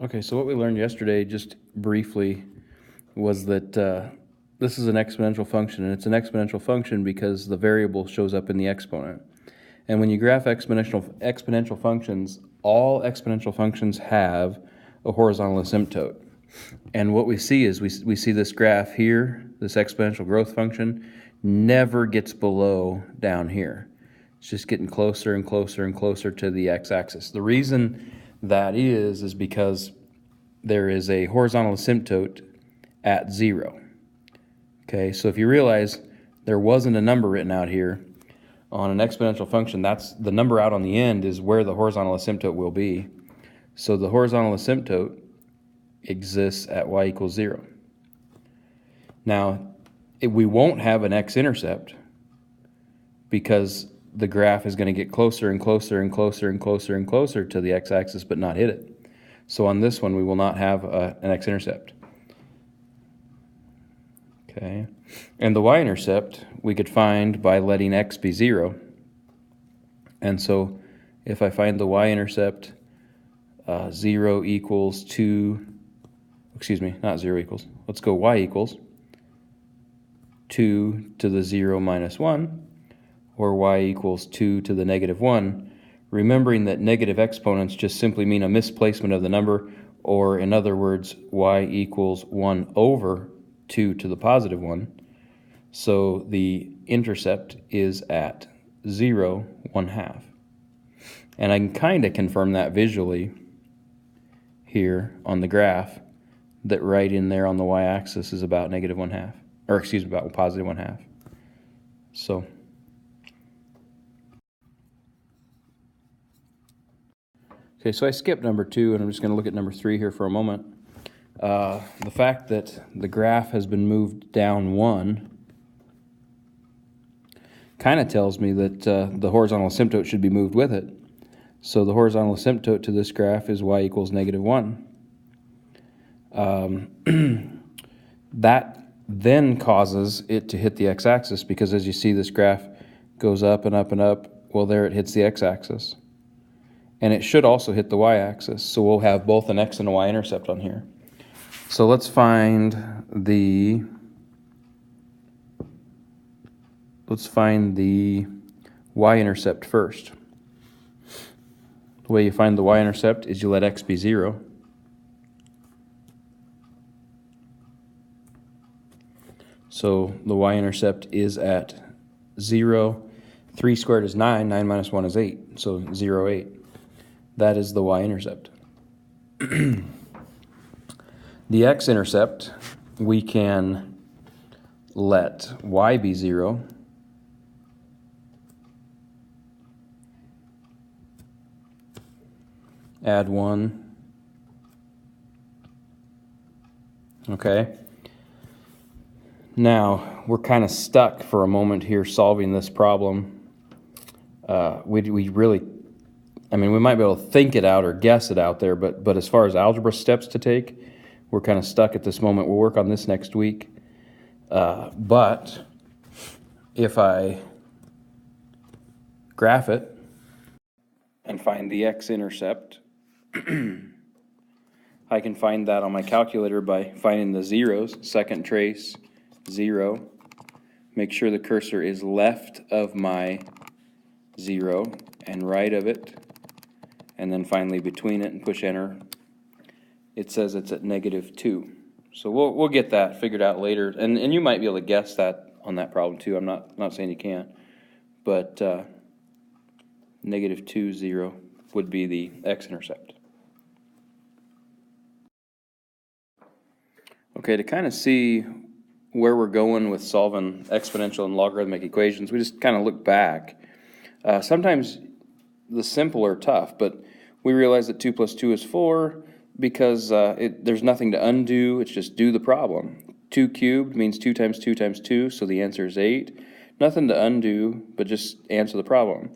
Okay, so what we learned yesterday, just briefly, was that this is an exponential function, and it's an exponential function because the variable shows up in the exponent. And when you graph exponential functions, all exponential functions have a horizontal asymptote. And what we see is we see this graph here, this exponential growth function, never gets below down here. It's just getting closer and closer and closer to the x-axis. The reason that is because there is a horizontal asymptote at 0. Okay, so if you realize there wasn't a number written out here on an exponential function, that's the number out on the end is where the horizontal asymptote will be. So the horizontal asymptote exists at y equals 0. Now, we won't have an x-intercept because the graph is going to get closer and closer and closer and closer and closer to the x-axis but not hit it. So on this one, we will not have an x-intercept. Okay, and the y-intercept we could find by letting x be 0. And so if I find the y-intercept, 0 equals 2, excuse me, not 0 equals, let's go y equals 2 to the 0 minus 1, or y equals 2 to the negative 1, remembering that negative exponents just simply mean a misplacement of the number, or in other words, y equals 1 over 2 to the positive 1. So the intercept is at 0, 1/2. And I can kind of confirm that visually here on the graph, that right in there on the y-axis is about negative 1/2, or excuse me, about positive 1/2. So okay, so I skipped number 2, and I'm just going to look at number 3 here for a moment. The fact that the graph has been moved down 1 kind of tells me that the horizontal asymptote should be moved with it. So the horizontal asymptote to this graph is y equals negative 1. That then causes it to hit the x-axis, because as you see, this graph goes up and up and up. Well, there it hits the x-axis. And it should also hit the y-axis, so we'll have both an x and a y-intercept on here. So let's find the y-intercept first. The way you find the y-intercept is you let x be 0. So the y-intercept is at 0. 3 squared is 9. 9 minus 1 is 8. So 0, 8. That is the y-intercept. The x-intercept, we can let y be 0. Add 1. Okay. Now, we're kind of stuck for a moment here solving this problem. We really, I mean, we might be able to think it out or guess it out there, but as far as algebra steps to take, we're kind of stuck at this moment. We'll work on this next week. But if I graph it and find the x-intercept, I can find that on my calculator by finding the zeros. Second trace, 0. Make sure the cursor is left of my 0 and right of it, and then finally between it, and push enter. It says it's at negative 2. So we'll get that figured out later, and you might be able to guess that on that problem too. I'm not saying you can't, but negative 2, 0 would be the x-intercept. Okay, to kind of see where we're going with solving exponential and logarithmic equations, we just kind of look back. Sometimes the simple are tough, but we realize that 2 plus 2 is 4 because there's nothing to undo. It's just do the problem. 2 cubed means 2 times 2 times 2, so the answer is 8. Nothing to undo, but just answer the problem.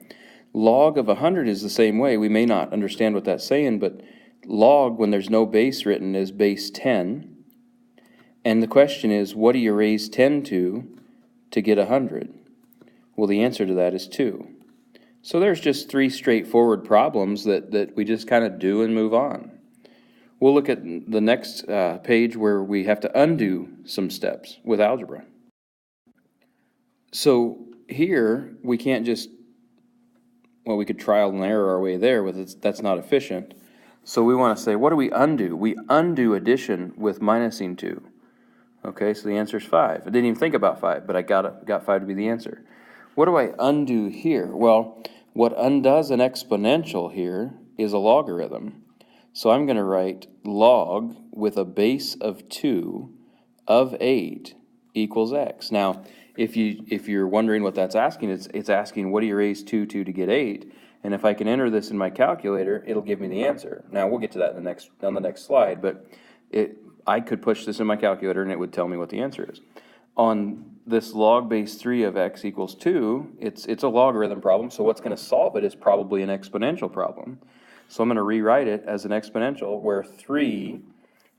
Log of 100 is the same way. We may not understand what that's saying, but log, when there's no base written, is base 10. And the question is, what do you raise 10 to get 100? Well, the answer to that is 2. So there's just 3 straightforward problems that we just kind of do and move on. We'll look at the next page where we have to undo some steps with algebra. So here, we can't just, well, we could trial and error our way there, but that's not efficient. So we want to say, what do we undo? We undo addition with minusing 2. Okay, so the answer is 5. I didn't even think about 5, but I got 5 to be the answer. What do I undo here? Well, what undoes an exponential here is a logarithm. So I'm going to write log with a base of 2 of 8 equals x. Now, if you're wondering what that's asking, it's asking what do you raise 2 to get 8? And if I can enter this in my calculator, it'll give me the answer. Now, we'll get to that on the next slide, but I could push this in my calculator and it would tell me what the answer is. On this log base 3 of x equals 2, it's a logarithm problem, so what's going to solve it is probably an exponential problem. So I'm going to rewrite it as an exponential where 3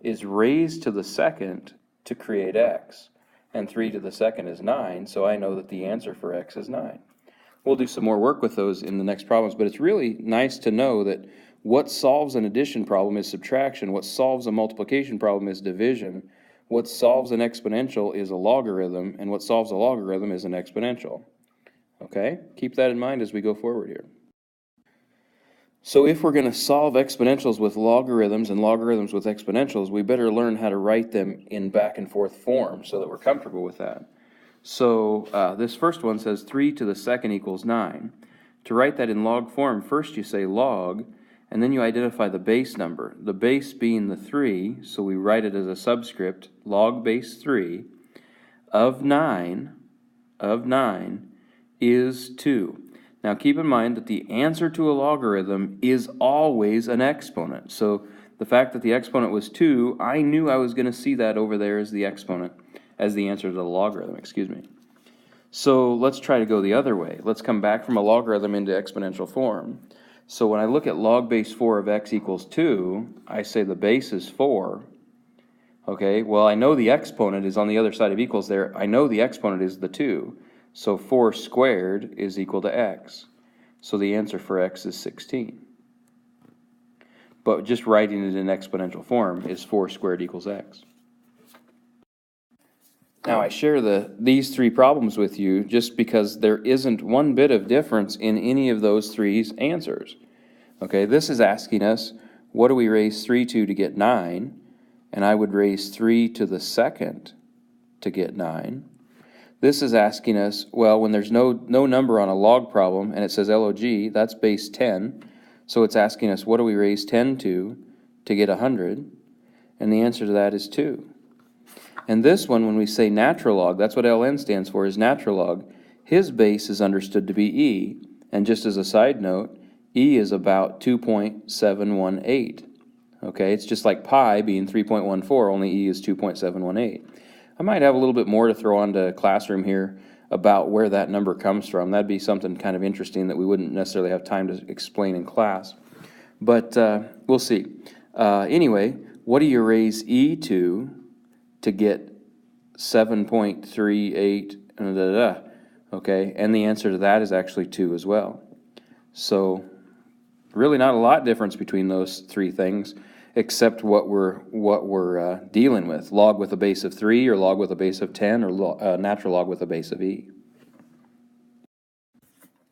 is raised to the second to create x, and 3 to the second is 9, so I know that the answer for x is 9. We'll do some more work with those in the next problems, but it's really nice to know that what solves an addition problem is subtraction, what solves a multiplication problem is division, what solves an exponential is a logarithm, and what solves a logarithm is an exponential. Okay? Keep that in mind as we go forward here. So if we're going to solve exponentials with logarithms and logarithms with exponentials, we better learn how to write them in back and forth form so that we're comfortable with that. So this first one says 3 to the second equals 9. To write that in log form, first you say log, and then you identify the base number. The base being the 3, so we write it as a subscript, log base 3, of 9 is 2. Now keep in mind that the answer to a logarithm is always an exponent. So the fact that the exponent was 2, I knew I was going to see that over there as the exponent, as the answer to the logarithm, excuse me. So let's try to go the other way. Let's come back from a logarithm into exponential form. So when I look at log base 4 of x equals 2, I say the base is 4. Okay, well I know the exponent is on the other side of equals there. I know the exponent is the 2. So 4 squared is equal to x. So the answer for x is 16. But just writing it in exponential form is 4 squared equals x. Now I share these 3 problems with you just because there isn't one bit of difference in any of those 3 answers. Okay, this is asking us, what do we raise 3 to get 9? And I would raise 3 to the second to get 9. This is asking us, well, when there's no number on a log problem and it says log, that's base 10. So it's asking us, what do we raise 10 to get 100? And the answer to that is 2. And this one, when we say natural log, that's what ln stands for, is natural log. His base is understood to be e. And just as a side note, e is about 2.718. Okay, it's just like pi being 3.14, only e is 2.718. I might have a little bit more to throw onto Classroom here about where that number comes from. That'd be something kind of interesting that we wouldn't necessarily have time to explain in class. But we'll see. Anyway, what do you raise e to get 7.38, okay? And the answer to that is actually 2 as well. So really not a lot difference between those 3 things, except what we're dealing with. Log with a base of 3, or log with a base of 10, or natural log with a base of e.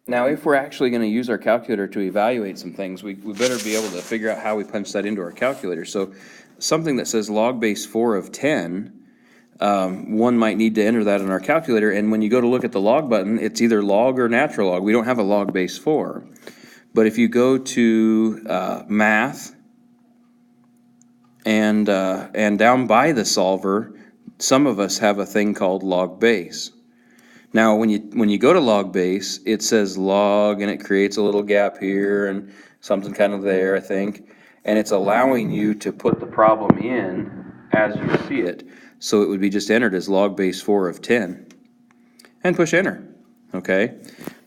Now, if we're actually going to use our calculator to evaluate some things, we better be able to figure out how we punch that into our calculator. So something that says log base 4 of 10, one might need to enter that in our calculator, and when you go to look at the log button, it's either log or natural log. We don't have a log base 4. But if you go to math, and down by the solver, some of us have a thing called log base. Now, when you go to log base, it says log, and it creates a little gap here and something kind of there, I think, and it's allowing you to put the problem in as you see it. So it would be just entered as log base 4 of 10, and push enter. Okay,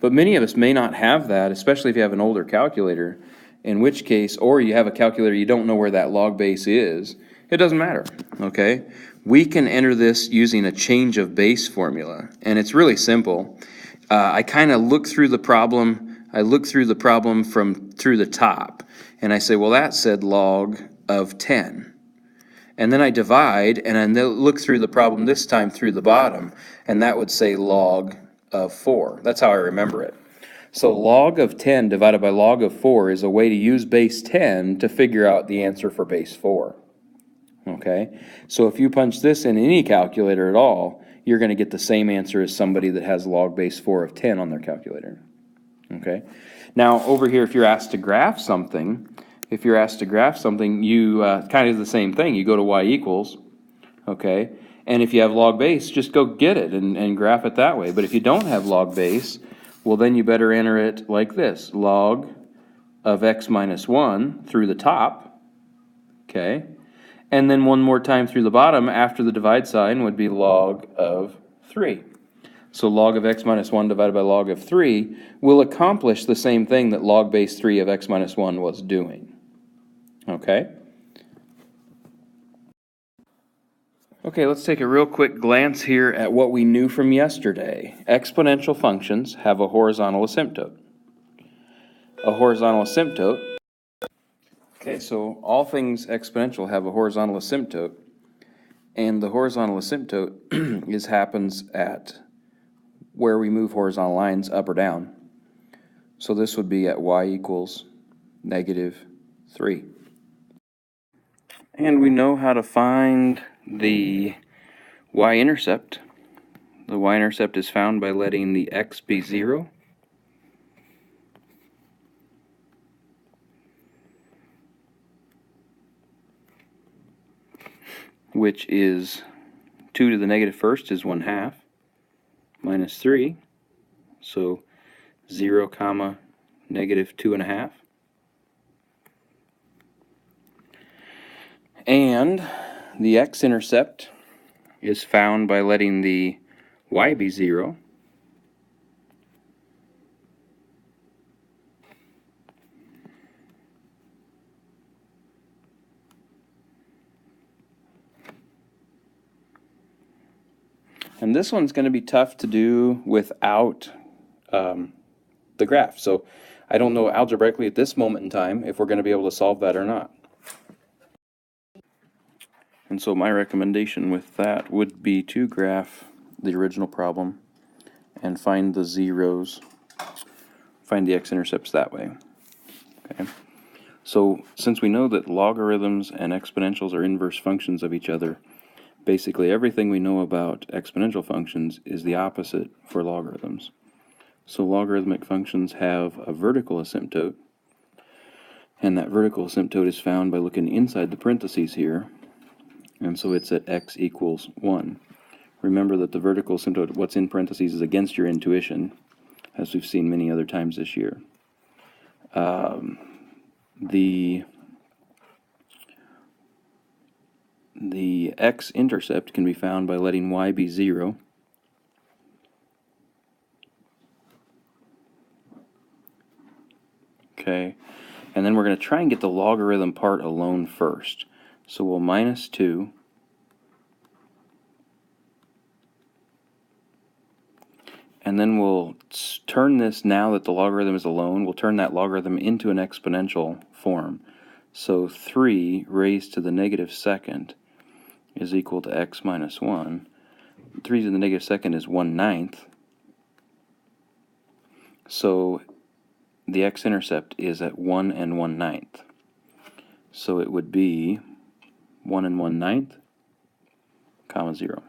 but many of us may not have that, especially if you have an older calculator. In which case, or you have a calculator, you don't know where that log base is, it doesn't matter, okay? We can enter this using a change of base formula, and it's really simple. I kind of look through the problem, through the top, and I say, well, that said log of 10. And then I divide, and then look through the problem this time through the bottom, and that would say log of 4. That's how I remember it. So log of 10 divided by log of 4 is a way to use base 10 to figure out the answer for base 4. Okay? So if you punch this in any calculator at all, you're going to get the same answer as somebody that has log base 4 of 10 on their calculator. Okay? Now over here, if you're asked to graph something, you kind of the same thing. You go to y equals, okay? And if you have log base, just go get it and graph it that way. But if you don't have log base, well, then you better enter it like this. Log of x minus 1 through the top, okay? And then one more time through the bottom after the divide sign would be log of 3. So log of x minus 1 divided by log of 3 will accomplish the same thing that log base 3 of x minus 1 was doing. Okay? Okay, let's take a real quick glance here at what we knew from yesterday. Exponential functions have a horizontal asymptote. A horizontal asymptote. Okay, so all things exponential have a horizontal asymptote, and the horizontal asymptote happens at where we move horizontal lines up or down. So this would be at y equals -3. And we know how to find the y-intercept. The y-intercept is found by letting the x be 0. Which is 2 to the negative first is 1/2 minus 3. So 0 comma -2.5. And the x-intercept is found by letting the y be 0. And this one's going to be tough to do without the graph. So I don't know algebraically at this moment in time if we're going to be able to solve that or not. And so my recommendation with that would be to graph the original problem and find the zeros, find the x-intercepts that way. Okay. So since we know that logarithms and exponentials are inverse functions of each other, basically everything we know about exponential functions is the opposite for logarithms. So logarithmic functions have a vertical asymptote, and that vertical asymptote is found by looking inside the parentheses here, and so it's at x equals 1. Remember that the vertical asymptote, what's in parentheses, is against your intuition, as we've seen many other times this year. The x-intercept can be found by letting y be 0. Okay, and then we're going to try and get the logarithm part alone first. So we'll minus 2. And then we'll turn this, now that the logarithm is alone, we'll turn that logarithm into an exponential form. So 3 raised to the -2nd is equal to x minus 1. 3 to the -2nd is 1/9. So the x-intercept is at 1 and 1/9. So it would be 1 and 1/9, comma 0.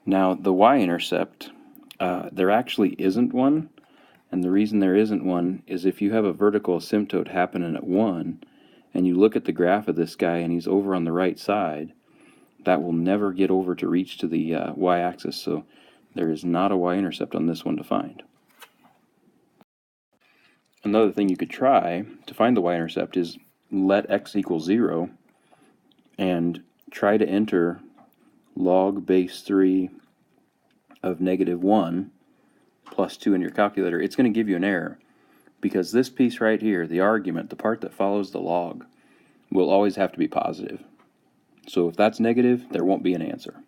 Now the y-intercept, there actually isn't one, and the reason there isn't one is if you have a vertical asymptote happening at 1, and you look at the graph of this guy and he's over on the right side, that will never get over to reach to the y-axis, so there is not a y-intercept on this one to find. Another thing you could try to find the y-intercept is let x equal 0 and try to enter log base 3 of -1 plus 2 in your calculator. It's going to give you an error because this piece right here, the argument, the part that follows the log, will always have to be positive. So if that's negative, there won't be an answer.